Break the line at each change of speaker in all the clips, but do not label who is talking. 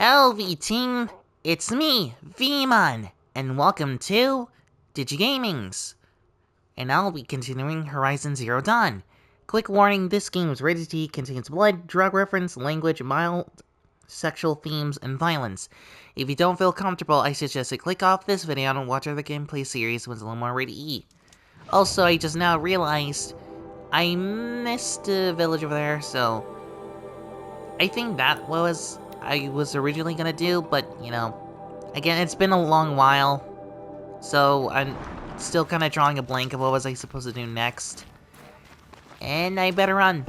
LV team, it's me, Veemon, and welcome to Digigamings. And I'll be continuing Horizon Zero Dawn. Quick warning, this game is rated T, contains blood, drug reference, language, mild sexual themes, and violence. If you don't feel comfortable, I suggest you click off this video and watch other gameplay series when it's a little more rated E. Also, I just now realized I missed a village over there, so I think that was I was originally gonna do, but, you know, again, it's been a long while, so I'm still kind of drawing a blank of what was I supposed to do next. And I better run.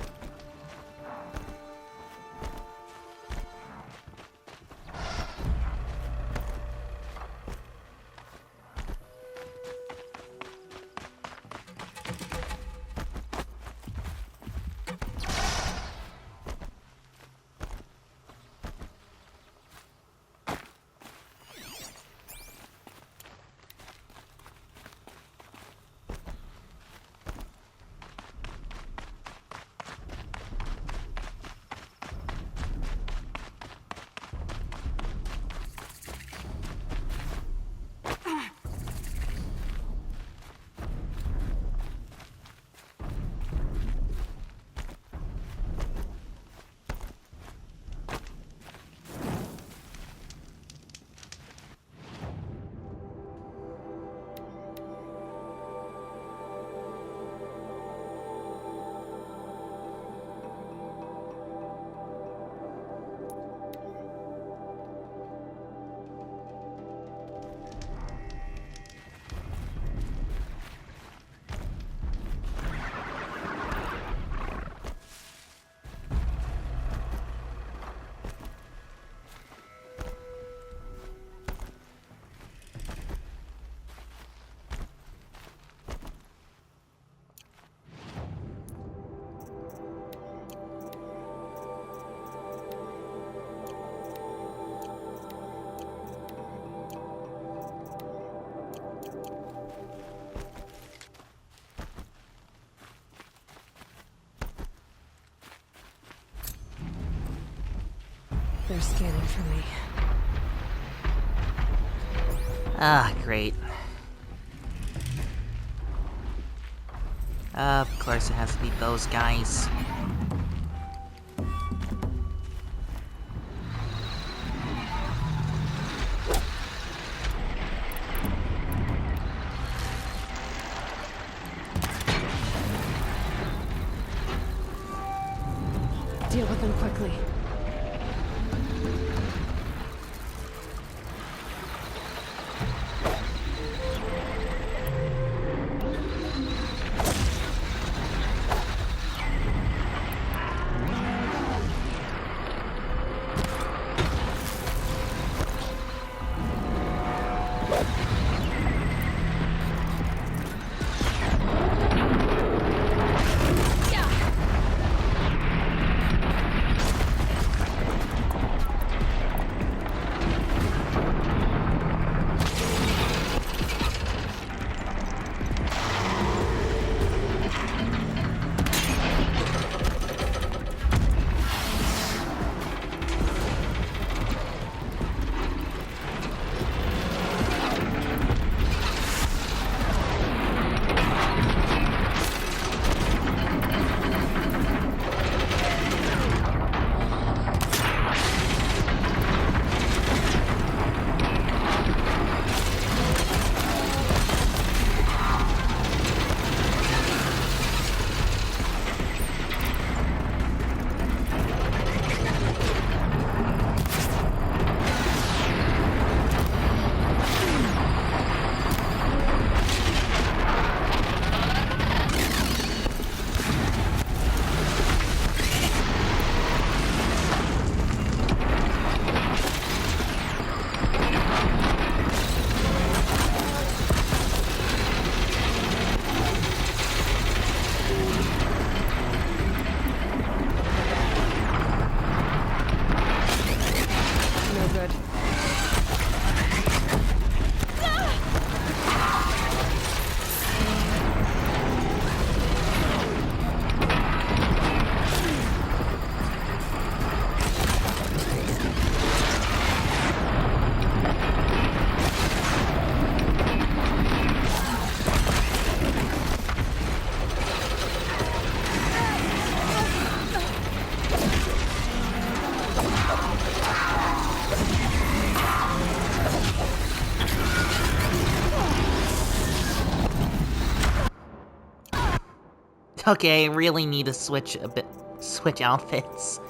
They're scanning for me.
Ah, great. Of course it has to be those guys.
Deal with them quickly.
Okay, I really need to switch outfits.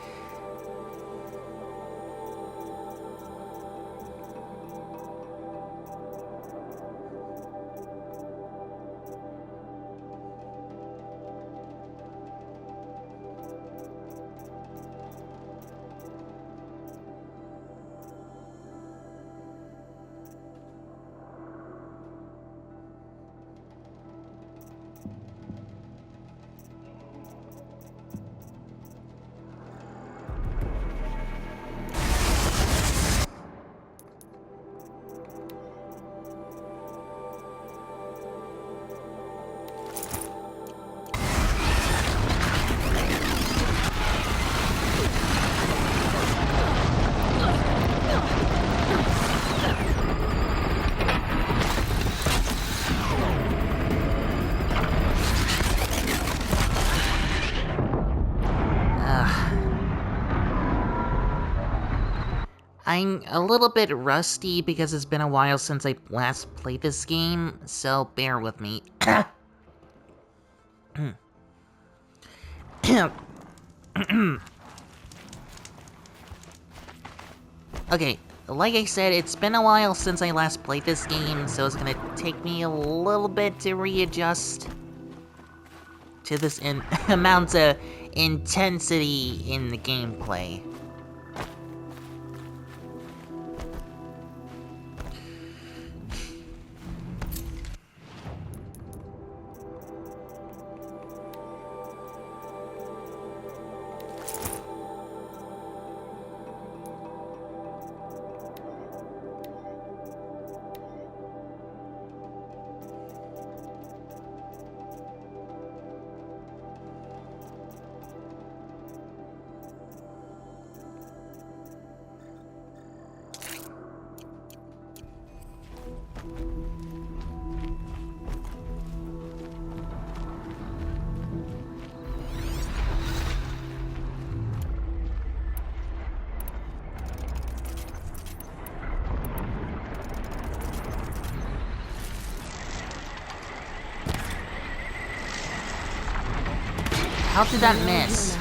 I'm a little bit rusty because it's been a while since I last played this game, so bear with me. Okay, like I said, it's been a while since I last played this game, so it's gonna take me a little bit to readjust to this amount of intensity in the gameplay. How did that miss?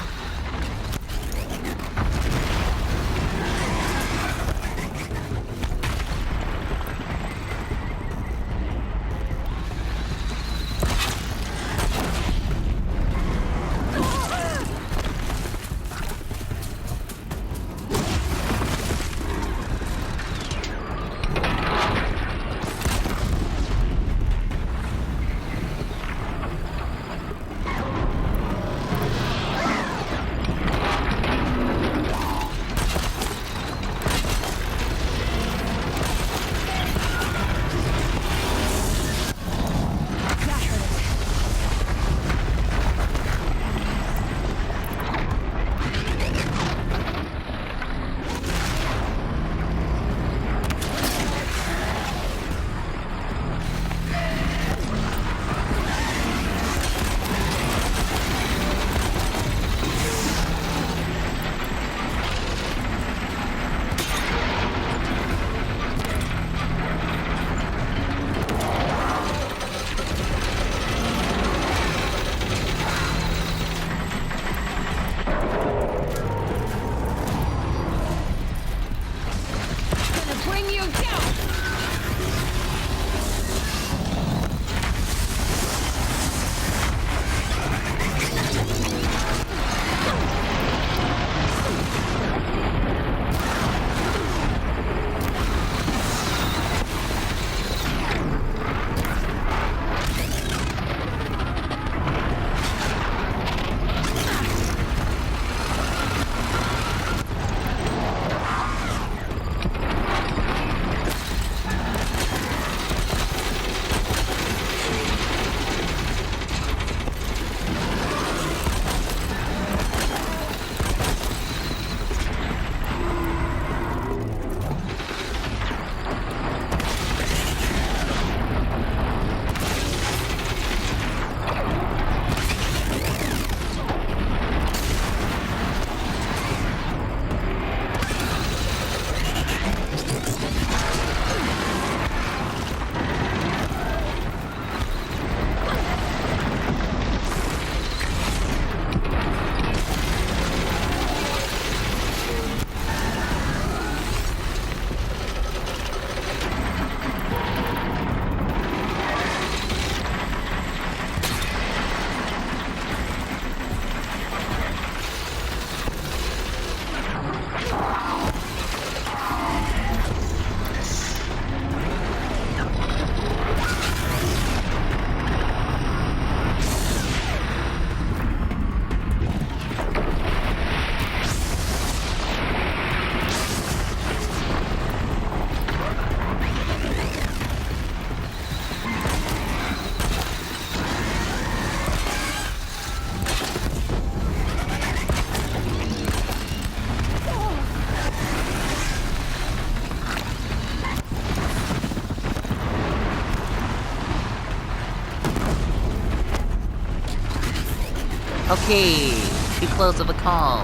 Okay, too close of a call.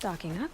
Stocking up.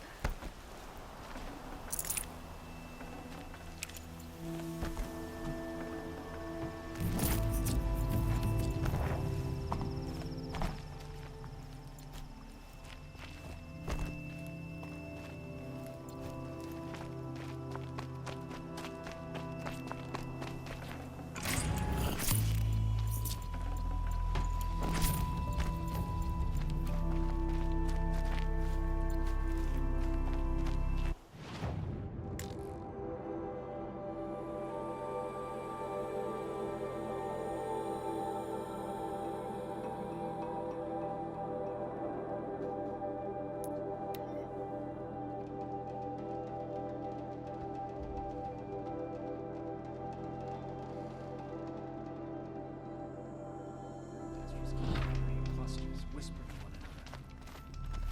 Clusters whisper to one another.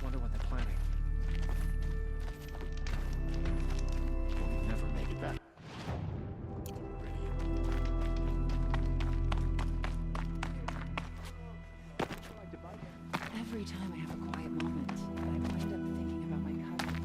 Wonder what they're planning. We'll never make it back.
Every time I have a quiet moment, I wind up thinking about my cousin.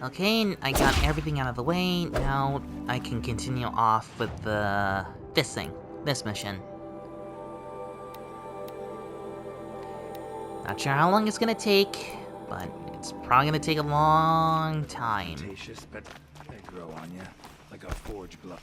Okay, I got everything out of the way. Now I can continue off with this mission. Not sure how long it's gonna take, but it's probably gonna take a long time.
Cretaceous, but they grow on you like a forge glove.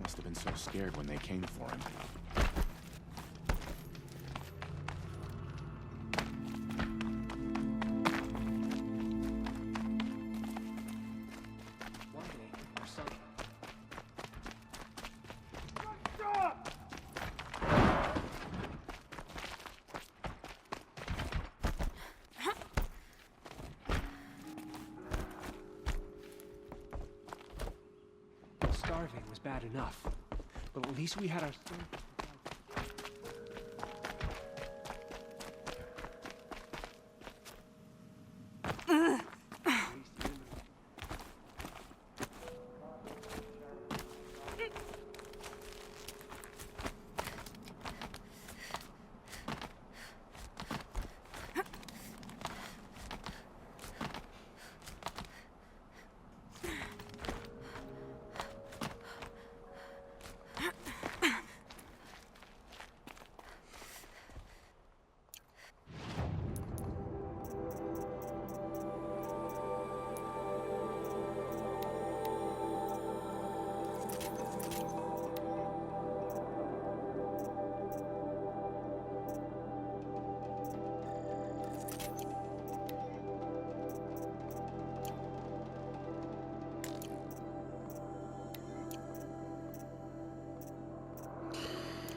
Must have been so scared when they came for him. One day, our son. Starving was bad enough, but at least we had our son.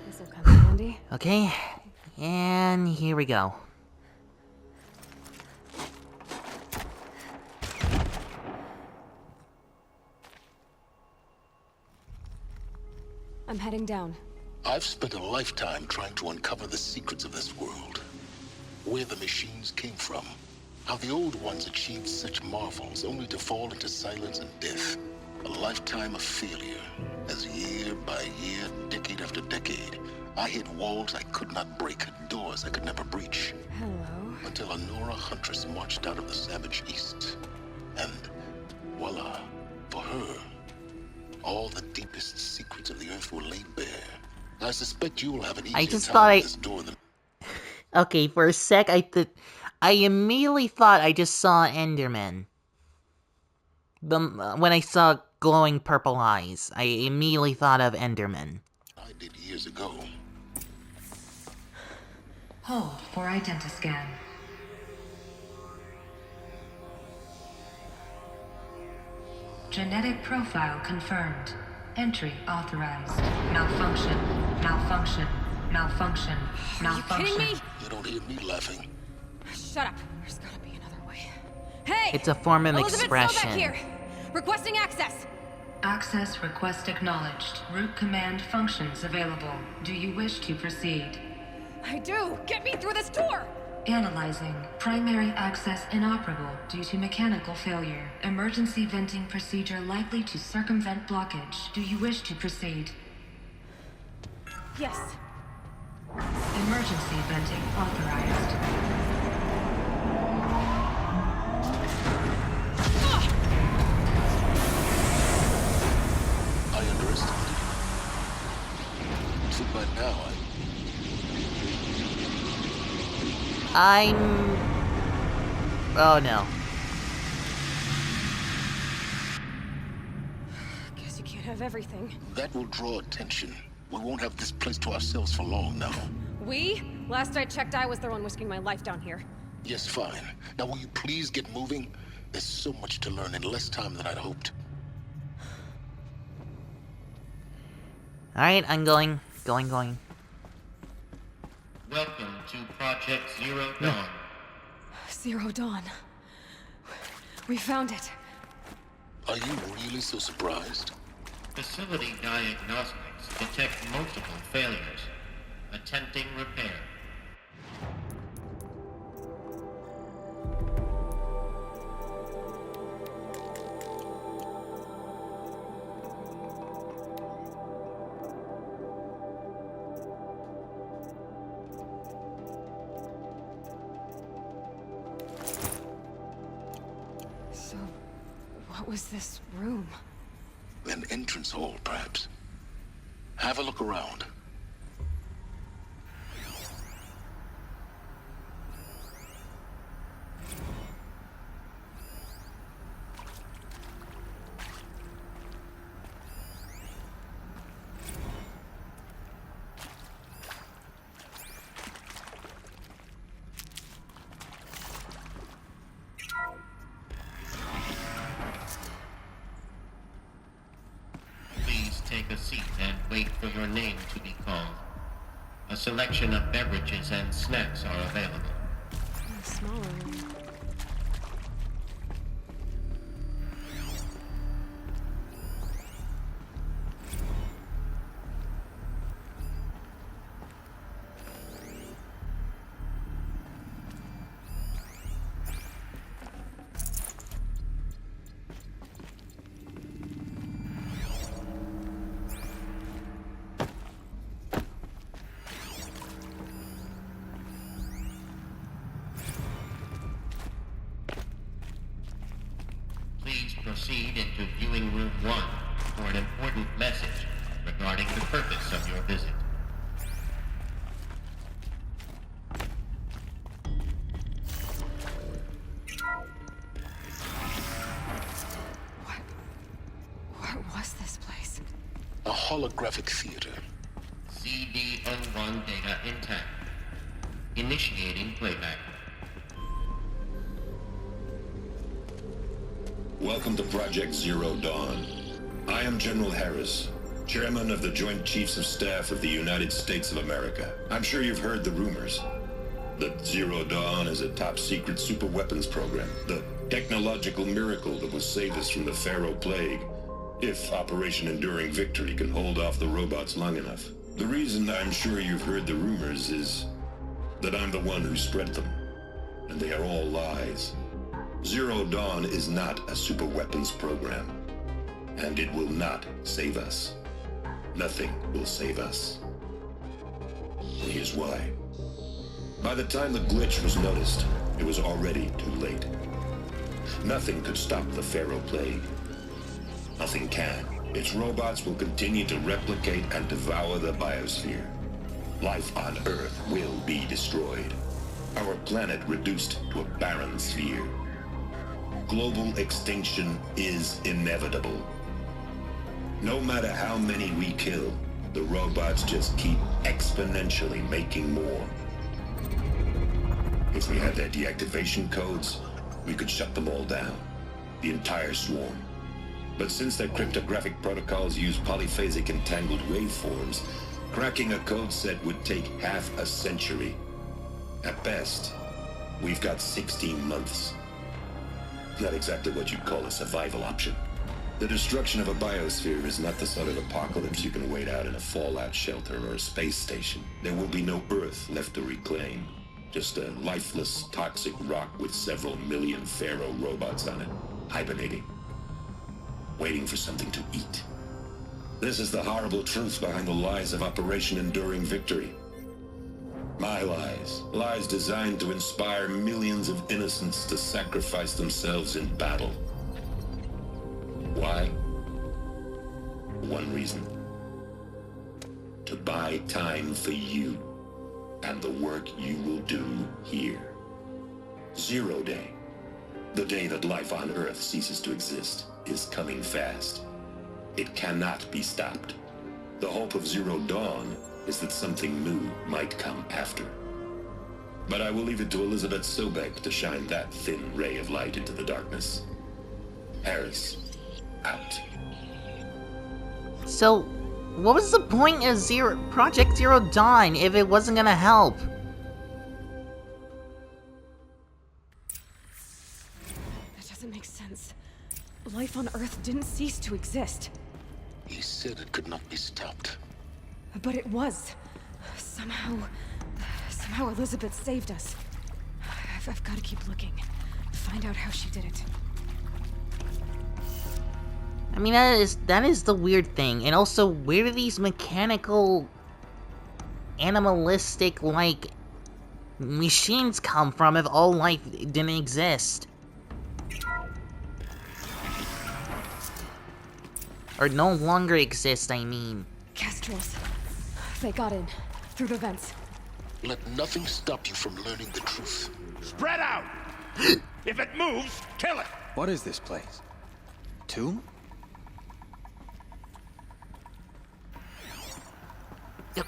This'll come in handy.
Okay, and here we go.
I'm heading down.
I've spent a lifetime trying to uncover the secrets of this world. Where the machines came from. How the old ones achieved such marvels only to fall into silence and death. A lifetime of failure. As year by year, decade after decade, I hit walls I could not break, doors I could never breach.
Hello.
Until a Nora huntress marched out of the savage east. And voila, for her, all the deepest secrets of the earth were laid bare. I suspect you will have an easier
just
time
thought
with this door than...
Okay, for a sec, I immediately thought I just saw Enderman. When I saw glowing purple eyes, I immediately thought of Enderman.
I did years ago.
Hold for identiscan. Genetic profile confirmed. Entry authorized. Malfunction. Malfunction. Malfunction. Malfunction.
Are you kidding me?
You don't hear me laughing.
Shut up. There's gotta be another way. Hey!
It's a form of
Elizabeth
expression.
Slovak here. Requesting access.
Access request acknowledged. Root command functions available. Do you wish to proceed?
I do. Get me through this door.
Analyzing. Primary access inoperable due to mechanical failure. Emergency venting procedure likely to circumvent blockage. Do you wish to proceed?
Yes.
Emergency venting authorized.
I underestimated you. Too bad now,
Oh no.
Guess you can't have everything.
That will draw attention. We won't have this place to ourselves for long now.
We? Last I checked, I was the one risking my life down here.
Yes, fine. Now will you please get moving? There's so much to learn in less time than I'd hoped.
Alright, I'm going.
Welcome to Project Zero Dawn.
Zero Dawn. We found it.
Are you really so surprised?
Facility diagnostics detect multiple failures. Attempting repair.
So, what was this room?
An entrance hall, perhaps. Have a look around.
Please take a seat and wait for your name to be called. A selection of beverages and snacks are available.
A smaller room.
Please proceed into viewing room 1 for an important message regarding the purpose of your visit.
What was this place?
A holographic theater.
CD01 data intact. Initiating playback.
Welcome to Project Zero Dawn. I am General Harris, Chairman of the Joint Chiefs of Staff of the United States of America. I'm sure you've heard the rumors that Zero Dawn is a top-secret super-weapons program, the technological miracle that will save us from the Pharaoh Plague, if Operation Enduring Victory can hold off the robots long enough. The reason I'm sure you've heard the rumors is that I'm the one who spread them, and they are all lies. Zero Dawn is not a super weapons program, and it will not save us. Nothing will save us. And here's why. By the time the glitch was noticed, it was already too late. Nothing could stop the Pharaoh Plague. Nothing can. Its robots will continue to replicate and devour the biosphere. Life on Earth will be destroyed. Our planet reduced to a barren sphere. Global extinction is inevitable. No matter how many we kill, the robots just keep exponentially making more. If we had their deactivation codes, we could shut them all down, the entire swarm. But since their cryptographic protocols use polyphasic entangled waveforms, cracking a code set would take half a century. At best, we've got 16 months. Not exactly what you'd call a survival option. The destruction of a biosphere is not the sort of apocalypse you can wait out in a fallout shelter or a space station. There will be no Earth left to reclaim. Just a lifeless, toxic rock with several million Pharaoh robots on it, hibernating, waiting for something to eat. This is the horrible truth behind the lies of Operation Enduring Victory. My lies. Lies designed to inspire millions of innocents to sacrifice themselves in battle. Why? One reason. To buy time for you and the work you will do here. Zero Day, the day that life on Earth ceases to exist, is coming fast. It cannot be stopped. The hope of Zero Dawn is that something new might come after. But I will leave it to Elizabeth Sobek to shine that thin ray of light into the darkness. Harris, out.
So, what was the point of Project Zero Dawn if it wasn't gonna help?
That doesn't make sense. Life on Earth didn't cease to exist.
He said it could not be stopped.
But it was. Somehow Elizabeth saved us. I've got to keep looking. Find out how she did it.
I mean, that is the weird thing. And also, where do these mechanical, animalistic, like, machines come from if all life didn't exist? Or no longer exist, I mean.
Kestrels. They got in. Through the vents.
Let nothing stop you from learning the truth.
Spread out! If it moves, kill it!
What is this place? Tomb?
Yep.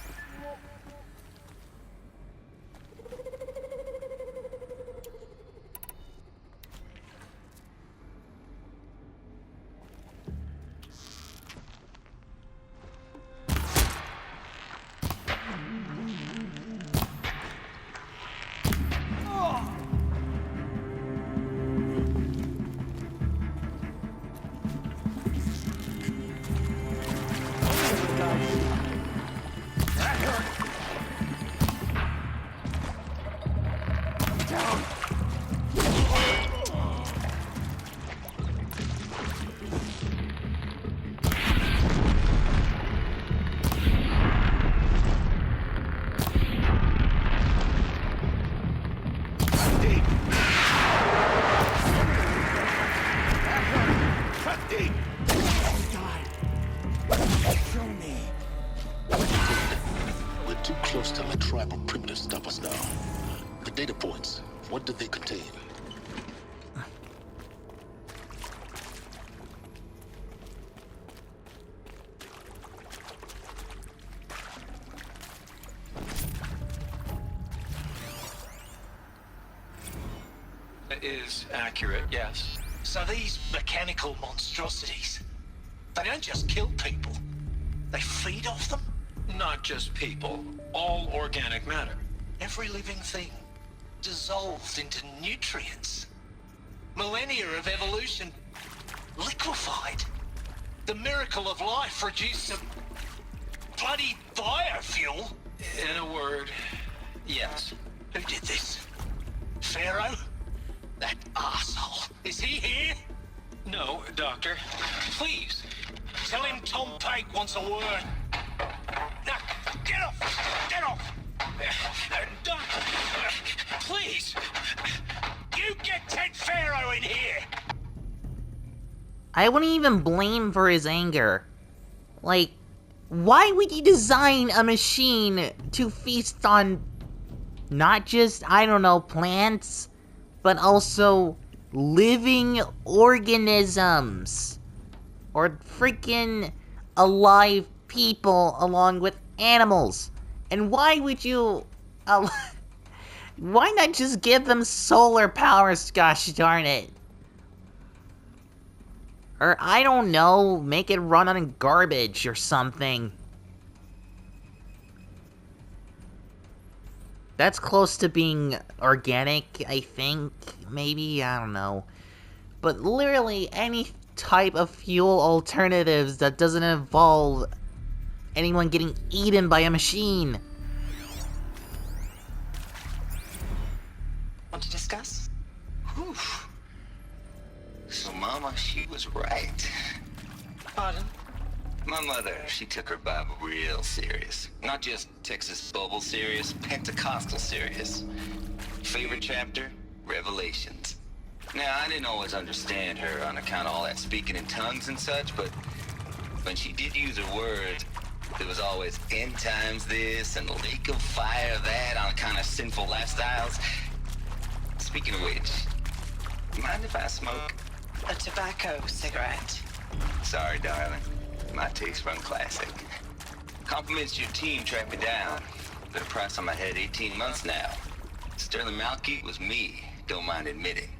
We're too close to let tribal primitives stop us now. The data points, what did they contain?
Is accurate, yes. So these mechanical monstrosities, they don't just kill people, they feed off them? Not just people, all organic matter. Every living thing, dissolved into nutrients. Millennia of evolution, liquefied. The miracle of life reduced to bloody biofuel. In a word, yes. Who did this? Pharaoh? That arsehole. Is he here? No, Doctor. Please, tell him Tom Pate wants a word. Now, get off! Get off! Doctor, please! You get Ted Pharaoh in here!
I wouldn't even blame for his anger. Like, why would you design a machine to feast on not just, I don't know, plants, but also living organisms? Or freaking alive people along with animals? And why would you... why not just give them solar powers, gosh darn it? Or, I don't know, make it run on garbage or something. That's close to being organic, I think. Maybe, I don't know. But literally, any type of fuel alternatives that doesn't involve anyone getting eaten by a machine.
Want to discuss? Whew. So Mama, she was right.
Pardon?
My mother, she took her Bible real serious. Not just Texas Bible serious, Pentecostal serious. Favorite chapter? Revelations. Now, I didn't always understand her on account of all that speaking in tongues and such, but when she did use her words, there was always end times this and lake of fire that on account of sinful lifestyles. Speaking of which, mind if I smoke?
A tobacco cigarette.
Sorry, darling. My taste run classic. Compliments to your team tracked me down. Been a price on my head 18 months now. Sterling Malky was me, don't mind admitting.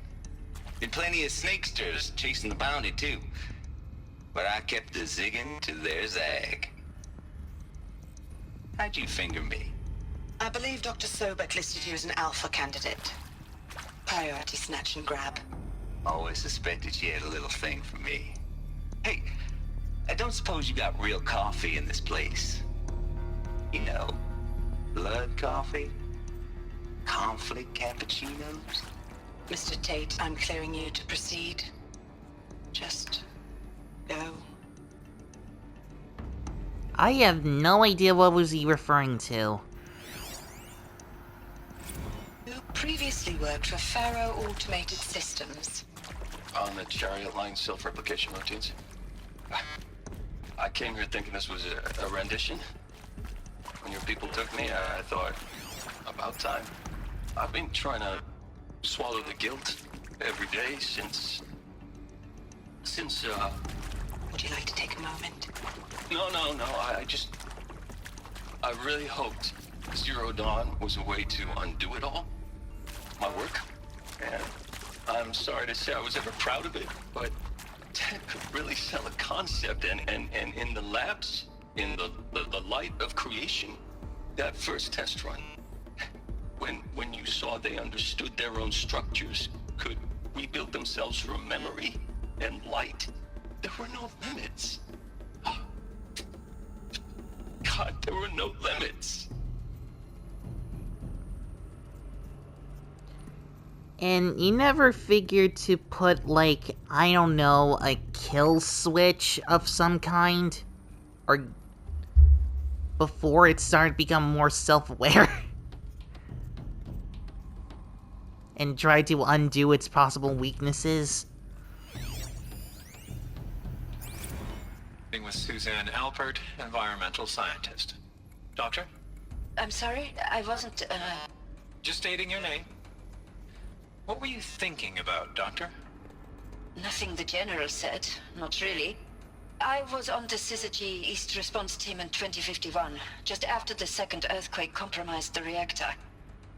Been plenty of snakesters chasing the bounty too. But I kept the zigging to their zag. How'd you finger me?
I believe Dr. Sobek listed you as an alpha candidate. Priority snatch and grab.
Always suspected she had a little thing for me. Hey, I don't suppose you got real coffee in this place. You know, blood coffee? Conflict cappuccinos?
Mr. Tate, I'm clearing you to proceed. Just go.
I have no idea what was he referring to.
You previously worked for Faro Automated Systems.
On the Chariot Line self-replication routines. I came here thinking this was a rendition. When your people took me, I thought, about time. I've been trying to swallow the guilt every day since...
Would you like to take a moment?
No, I really hoped Zero Dawn was a way to undo it all. My work. And I'm sorry to say I was ever proud of it, but Ted could really sell a concept, and in the labs, in the light of creation, that first test run, when you saw they understood their own structures, could rebuild themselves from memory and light, there were no limits. God, there were no limits.
And you never figured to put, like, I don't know, a kill switch of some kind? Or before it started to become more self-aware? And try to undo its possible weaknesses?
With Suzanne Alpert, environmental scientist. Doctor?
I'm sorry, I wasn't,
Just stating your name. What were you thinking about, Doctor?
Nothing the General said, not really. I was on the Syzygy East Response Team in 2051, just after the second earthquake compromised the reactor.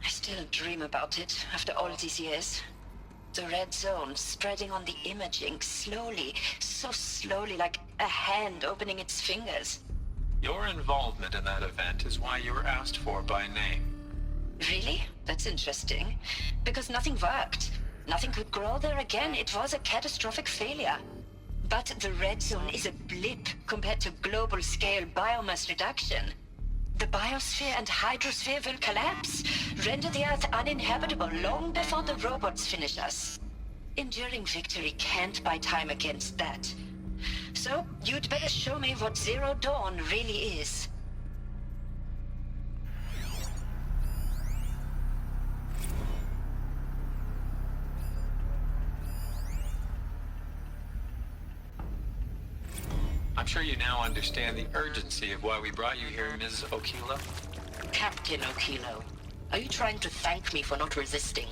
I still dream about it, after all these years. The red zone spreading on the imaging, slowly, so slowly, like a hand opening its fingers.
Your involvement in that event is why you were asked for by name.
Really? That's interesting. Because nothing worked. Nothing could grow there again. It was a catastrophic failure. But the red zone is a blip compared to global-scale biomass reduction. The biosphere and hydrosphere will collapse, render the Earth uninhabitable long before the robots finish us. Enduring victory can't buy time against that. So, you'd better show me what Zero Dawn really is.
I'm sure you now understand the urgency of why we brought you here, Ms. Okilo.
Captain Okilo, are you trying to thank me for not resisting?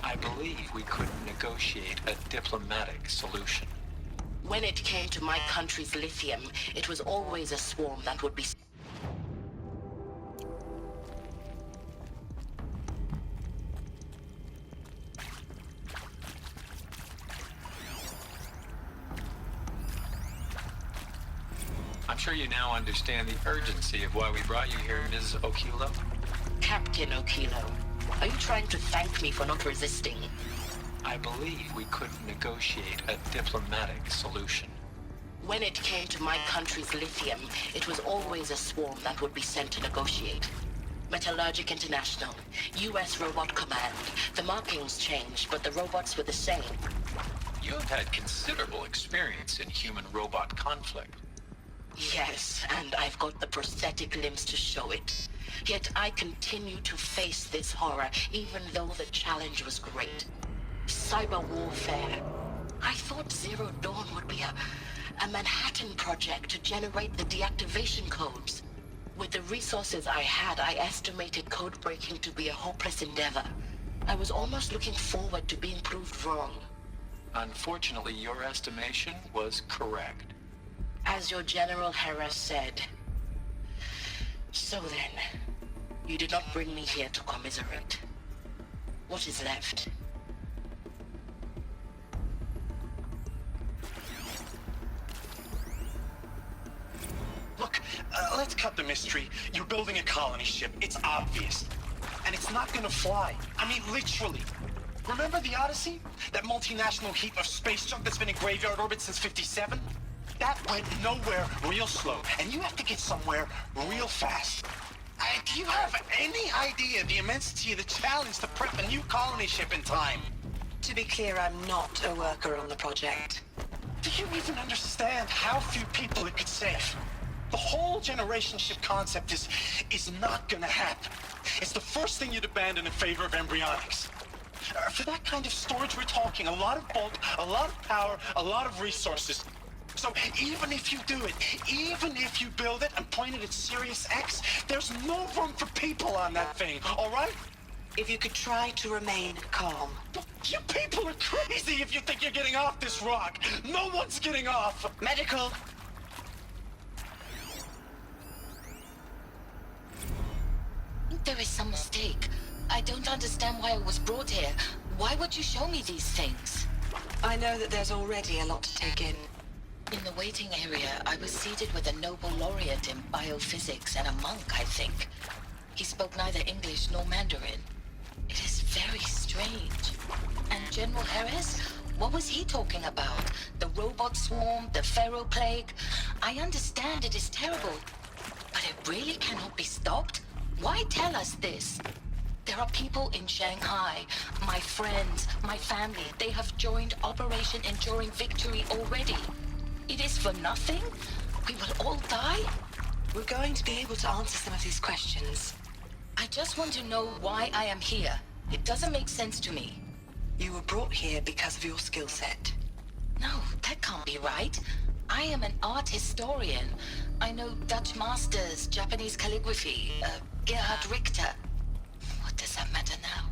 I believe we could negotiate a diplomatic solution.
When it came to my country's lithium, it was always a swarm that would be...
I'm sure you now understand the urgency of why we brought you here, Ms. Okilo.
Captain Okilo, are you trying to thank me for not resisting?
I believe we could negotiate a diplomatic solution.
When it came to my country's lithium, it was always a swarm that would be sent to negotiate. Metallurgic International, US Robot Command. The markings changed, but the robots were the same.
You have had considerable experience in human-robot conflict.
Yes, and I've got the prosthetic limbs to show it. Yet I continue to face this horror, even though the challenge was great. Cyber warfare. I thought Zero Dawn would be a Manhattan project to generate the deactivation codes. With the resources I had, I estimated code breaking to be a hopeless endeavor. I was almost looking forward to being proved wrong.
Unfortunately, your estimation was correct.
As your General Hera said. So then, you did not bring me here to commiserate. What is left?
Look, let's cut the mystery. You're building a colony ship. It's obvious. And it's not gonna fly. I mean, literally. Remember the Odyssey? That multinational heap of space junk that's been in graveyard orbit since '57? That went nowhere real slow, and you have to get somewhere real fast. Do you have any idea the immensity of the challenge to prep a new colony ship in time?
To be clear, I'm not a worker on the project.
Do you even understand how few people it could save? The whole generation ship concept is not gonna happen. It's the first thing you'd abandon in favor of embryonics. For that kind of storage, we're talking a lot of bulk, a lot of power, a lot of resources. So even if you do it, even if you build it and point it at Sirius X, there's no room for people on that thing, all right?
If you could try to remain calm.
You people are crazy if you think you're getting off this rock. No one's getting off.
Medical.
There is some mistake. I don't understand why I was brought here. Why would you show me these things?
I know that there's already a lot to take in.
In the waiting area, I was seated with a Nobel laureate in biophysics and a monk, I think. He spoke neither English nor Mandarin. It is very strange. And General Harris? What was he talking about? The robot swarm, the Pharaoh plague? I understand it is terrible, but it really cannot be stopped? Why tell us this? There are people in Shanghai, my friends, my family. They have joined Operation Enduring Victory already. It is for nothing? We will all die?
We're going to be able to answer some of these questions.
I just want to know why I am here. It doesn't make sense to me.
You were brought here because of your skill set.
No, that can't be right. I am an art historian. I know Dutch masters, Japanese calligraphy, Gerhard Richter. What does that matter now?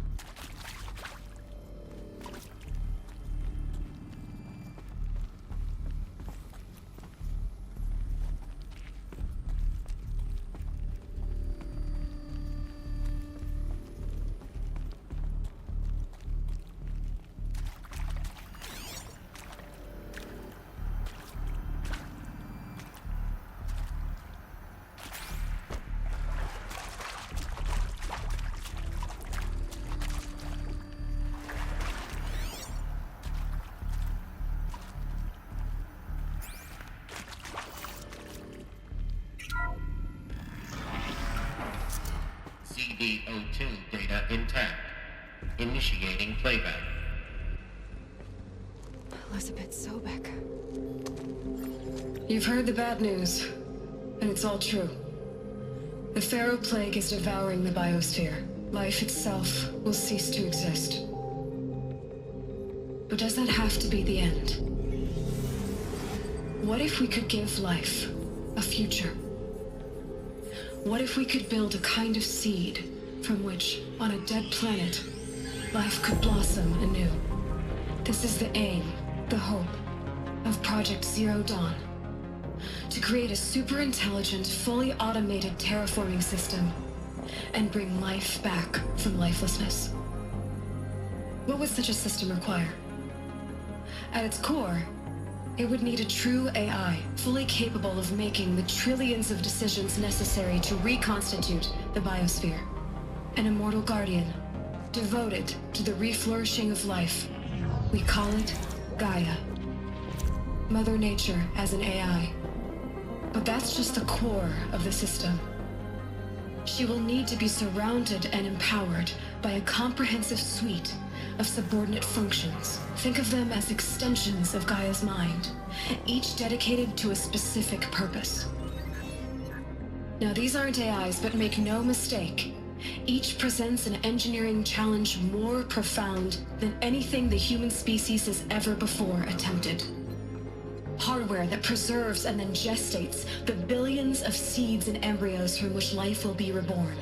CD02 data intact. Initiating playback.
Elizabeth Sobek. You've heard the bad news, and it's all true. The Pharaoh plague is devouring the biosphere. Life itself will cease to exist. But does that have to be the end? What if we could give life a future? What if we could build a kind of seed from which, on a dead planet, life could blossom anew? This is the aim, the hope, of Project Zero Dawn. To create a super-intelligent, fully automated terraforming system and bring life back from lifelessness. What would such a system require? At its core, it would need a true AI, fully capable of making the trillions of decisions necessary to reconstitute the biosphere. An immortal guardian, devoted to the reflourishing of life. We call it Gaia. Mother Nature as an AI. But that's just the core of the system. She will need to be surrounded and empowered by a comprehensive suite of subordinate functions. Think of them as extensions of Gaia's mind, each dedicated to a specific purpose. Now, these aren't AIs, but make no mistake, each presents an engineering challenge more profound than anything the human species has ever before attempted. Hardware that preserves and then gestates the billions of seeds and embryos from which life will be reborn.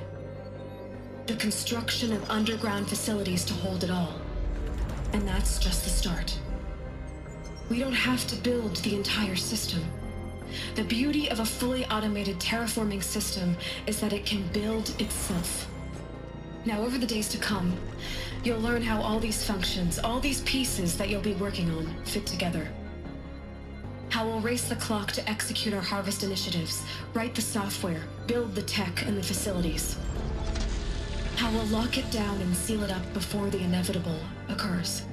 The construction of underground facilities to hold it all. And that's just the start. We don't have to build the entire system. The beauty of a fully automated terraforming system is that it can build itself. Now, over the days to come, you'll learn how all these functions, all these pieces that you'll be working on, fit together. How we'll race the clock to execute our harvest initiatives, write the software, build the tech and the facilities. How we'll lock it down and seal it up before the inevitable occurs.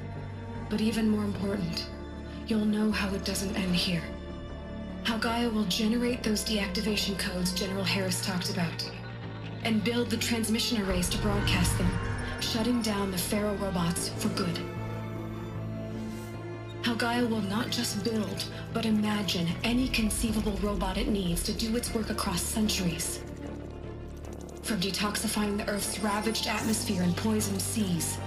But even more important, you'll know how it doesn't end here. How Gaia will generate those deactivation codes General Harris talked about, and build the transmission arrays to broadcast them, shutting down the Pharaoh robots for good. How Gaia will not just build, but imagine any conceivable robot it needs to do its work across centuries. From detoxifying the Earth's ravaged atmosphere and poisoned seas,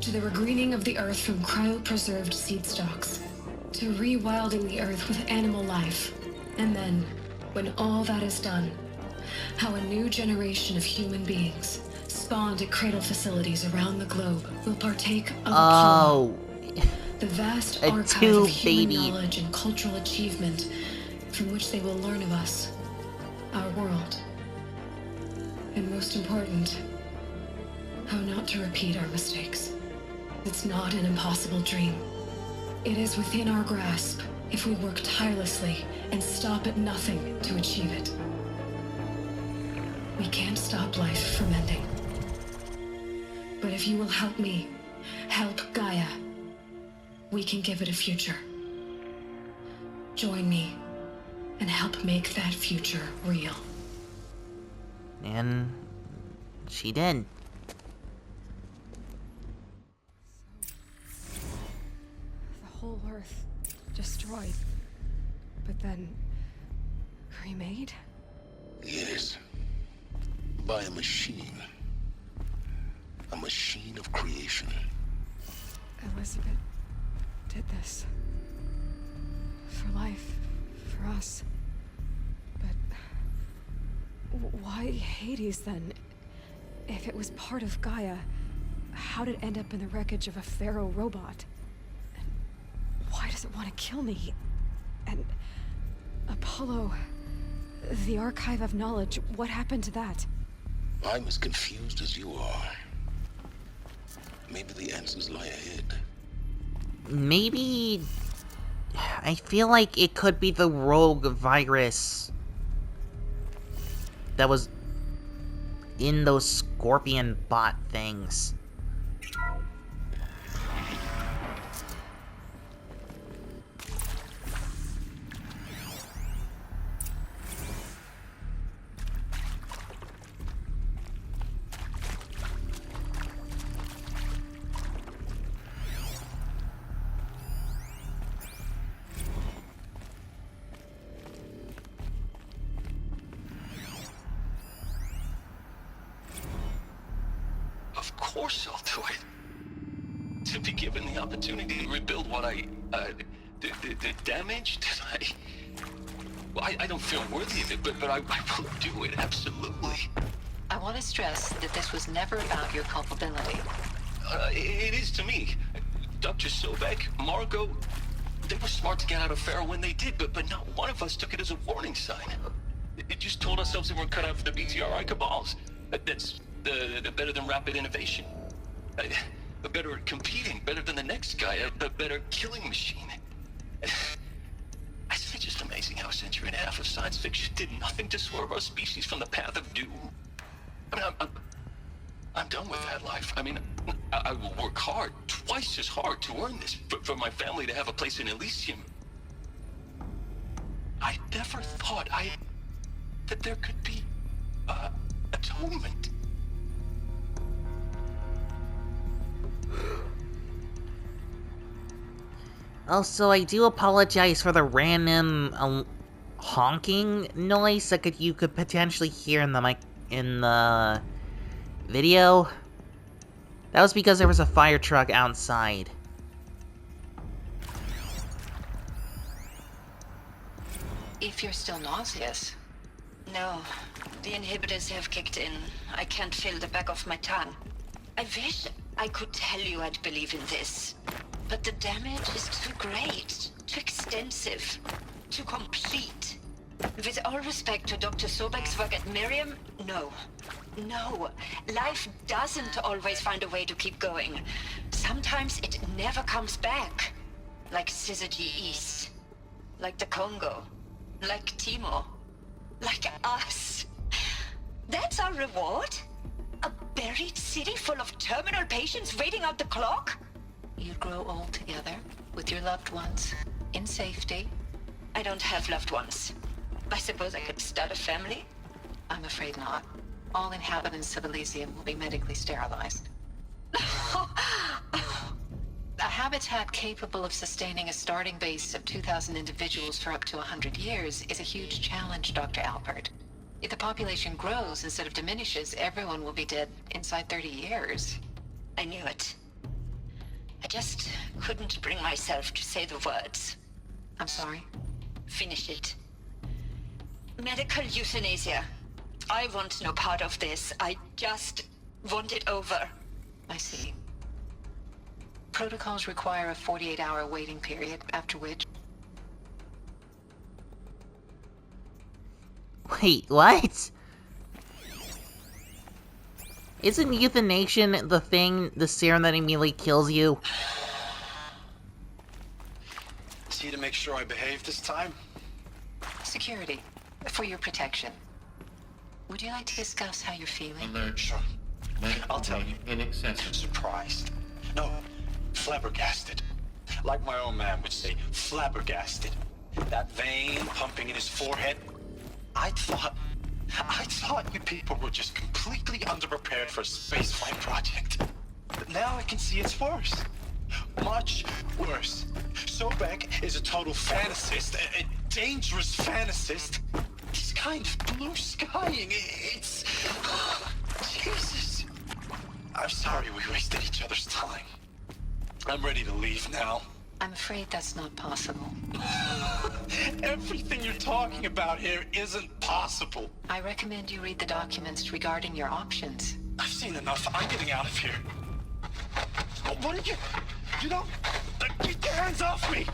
to the regreening of the Earth from cryopreserved seed stalks, to rewilding the Earth with animal life. And then, when all that is done, how a new generation of human beings, spawned at cradle facilities around the globe, will partake of Apollo, the vast archive of human knowledge and cultural achievement from which they will learn of us, our world. And most important, how not to repeat our mistakes. It's not an impossible dream. It is within our grasp if we work tirelessly and stop at nothing to achieve it. We can't stop life from ending. But if you will help me, help Gaia, we can give it a future. Join me and help make that future real.
And she did.
The whole Earth destroyed, but then remade?
Yes. By a machine. A machine of creation.
Elizabeth did this. For life, for us. But why Hades then? If it was part of Gaia, how did it end up in the wreckage of a Pharaoh robot? And why does it want to kill me? And Apollo, the archive of knowledge, what happened to that?
I'm as confused as you are. Maybe the answers lie ahead.
Maybe... I feel like it could be the rogue virus that was in those scorpion bot things.
Of course I'll do it. To be given the opportunity to rebuild what I, the damage that I don't feel worthy of it, but I will do it, absolutely.
I want to stress that this was never about your culpability.
It is to me. Dr. Sobek, Margot, they were smart to get out of Pharaoh when they did, but not one of us took it as a warning sign. It just told ourselves they weren't cut out for the BTRI cabals. That's the better than rapid innovation. A better at competing, better than the next guy, a better killing machine. It's just amazing how a century and a half of science fiction did nothing to swerve our species from the path of doom. I mean, I'm done with that life. I mean, I will work hard, twice as hard to earn this, for my family to have a place in Elysium. I never thought that there could be atonement.
Also, I do apologize for the random honking noise that you could potentially hear in the video. That was because there was a fire truck outside.
If you're still nauseous. No, the inhibitors have kicked in. I can't feel the back of my tongue. I wish I could tell you I'd believe in this. But the damage is too great, too extensive, too complete. With all respect to Dr. Sobek's work at Miriam, no. No. Life doesn't always find a way to keep going. Sometimes it never comes back. Like Syzygy East. Like the Congo. Like Timor. Like us. That's our reward? A buried city full of terminal patients waiting out the clock?
You grow old together with your loved ones in safety,
I don't have loved ones. I suppose I could start a family?
I'm afraid not. All inhabitants of Elysium will be medically sterilized. A habitat capable of sustaining a starting base of 2,000 individuals for up to 100 years is a huge challenge, Dr. Alpert. If the population grows instead of diminishes, everyone will be dead inside 30 years.
I knew it. I just couldn't bring myself to say the words.
I'm sorry?
Finish it. Medical euthanasia. I want no part of this. I just want it over.
I see. Protocols require a 48-hour waiting period, after which...
Wait, what? Isn't euthanasia the serum that immediately kills you?
See to make sure I behave this time?
Security, for your protection. Would you like to discuss how you're feeling?
Alert.
Sure. I'll tell you.
Inaccessible.
Surprised. No, flabbergasted. Like my own man would say, flabbergasted. That vein pumping in his forehead. I thought you people were just completely underprepared for a spaceflight project. But now I can see it's worse. Much worse. Sobek is a total fantasist, a dangerous fantasist. He's kind of blue skying. It's... Jesus. I'm sorry we wasted each other's time. I'm ready to leave now.
I'm afraid that's not possible.
Everything you're talking about here isn't possible.
I recommend you read the documents regarding your options.
I've seen enough. I'm getting out of here. What did you... You know... Get your hands off me!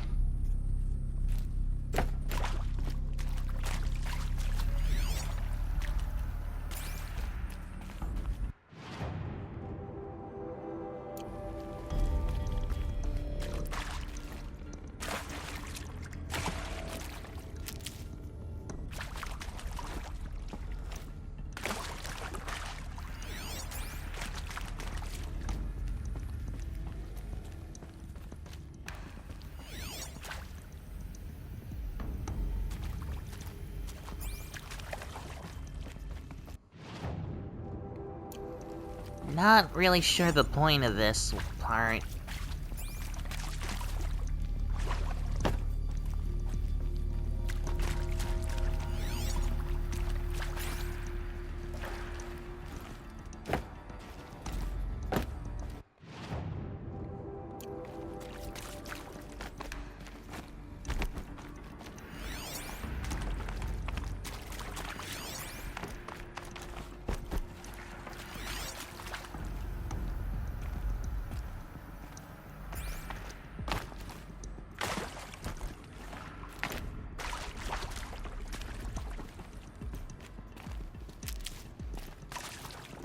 Not really sure the point of this part.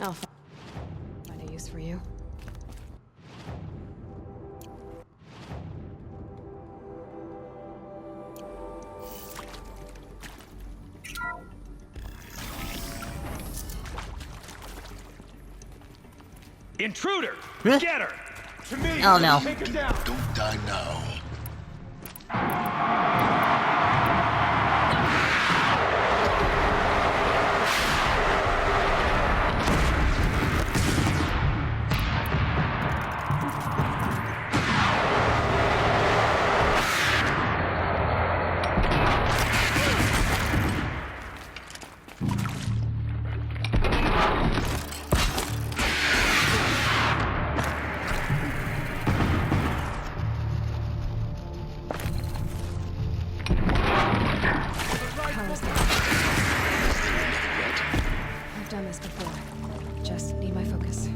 I'll find a use for you.
Intruder!
Huh?
Get her! To me!
Oh no.
Take her down!
Don't die now.
How's that? I've done this before. Just need my focus.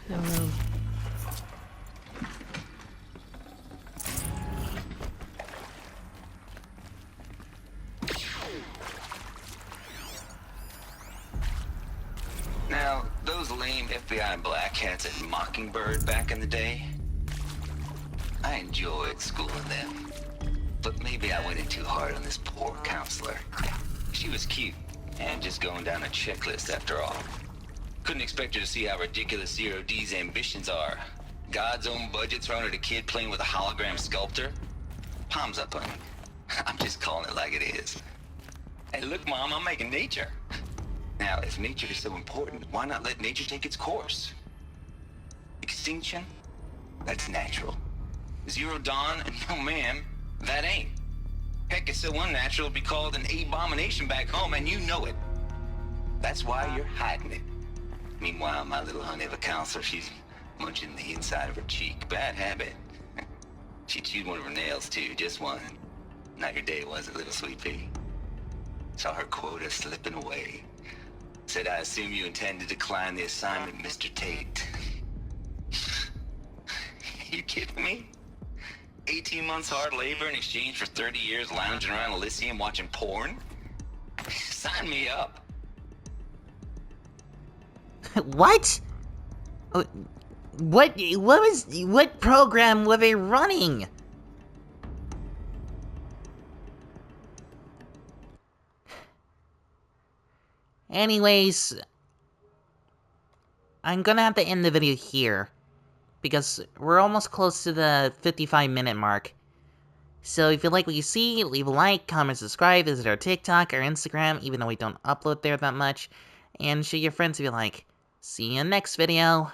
Oh no.
Now, those lame FBI black hats at Mockingbird back in the day, I enjoyed schooling them. But maybe I went in too hard on this poor counselor. She was cute, and just going down a checklist after all. Couldn't expect her to see how ridiculous Zero D's ambitions are. God's own budget thrown at a kid playing with a hologram sculptor? Palms up, honey. I'm just calling it like it is. Hey, look, Mom, I'm making nature. Now, if nature is so important, why not let nature take its course? Extinction? That's natural. Zero Dawn? No, ma'am, that ain't. Heck, it's so unnatural to be called an abomination back home, and you know it. That's why you're hiding it. Meanwhile, my little honey of a counselor, she's munching the inside of her cheek. Bad habit. She chewed one of her nails, too, just one. Not your day, was it, little sweet pea? Saw her quota slipping away. Said, I assume you intend to decline the assignment, Mr. Tate. You kidding me? 18 months hard labor in exchange for 30 years lounging around Elysium watching porn? Sign me up.
What? What program were they running? Anyways, I'm gonna have to end the video here, because we're almost close to the 55-minute mark. So if you like what you see, leave a like, comment, subscribe, visit our TikTok, our Instagram, even though we don't upload there that much, and show your friends if you like. See you in the next video.